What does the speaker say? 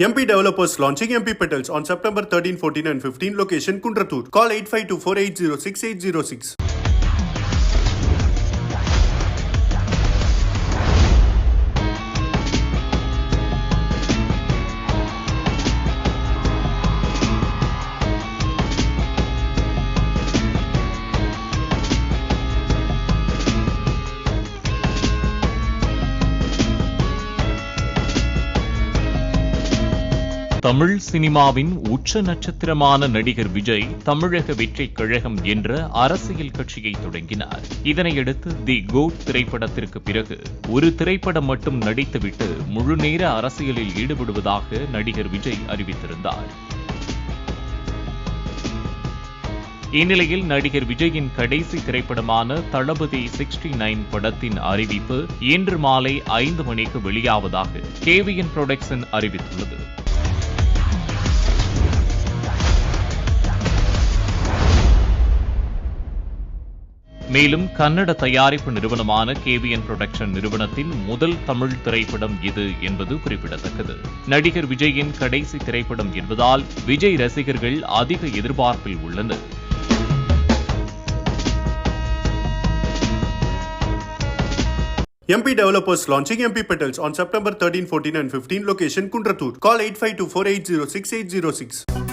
MP developers launching MP Petals on September 13, 14 and 15. Location Kundratur. Call 8524806806. Tamil சினிமாவின் உச்ச நட்சத்திரமான நடிகர் விஜய் தமிழக வெற்றிக் கழகம் என்ற அரசியல் கட்சியை தொடங்கினார். இதனையடுத்து தி கோட் திரைப்படத்திற்கு பிறகு ஒரு திரைப்படம் மட்டும் நடித்துவிட்டு முழுநேர அரசியலில் ஈடுபடுவதாக நடிகர் விஜய் அறிவித்திருந்தார். இந்நிலையில் நடிகர் விஜயின் கடைசி திரைப்படமான தளபதி 69 படத்தின் அறிவிப்பு இன்று மாலை 5 மணிக்கு வெளியாவதாக KVN புரொடக்ஷன் அறிவித்துள்ளது. மேலும் கன்னட தயாரிப்பு நிறுவனமான KVN புரொடக்ஷன் நிறுவனத்தின் முதல் தமிழ் திரைப்படம் இது என்பது குறிப்பிடத்தக்கது. நடிகர் விஜயின் கடைசி திரைப்படம் என்பதால் விஜய் ரசிகர்கள் அதிக எதிர்பார்ப்பில் உள்ளனர். MP developers launching MP Petals on September 13, 14 and 15. Location Kundratur. Call 8524806806.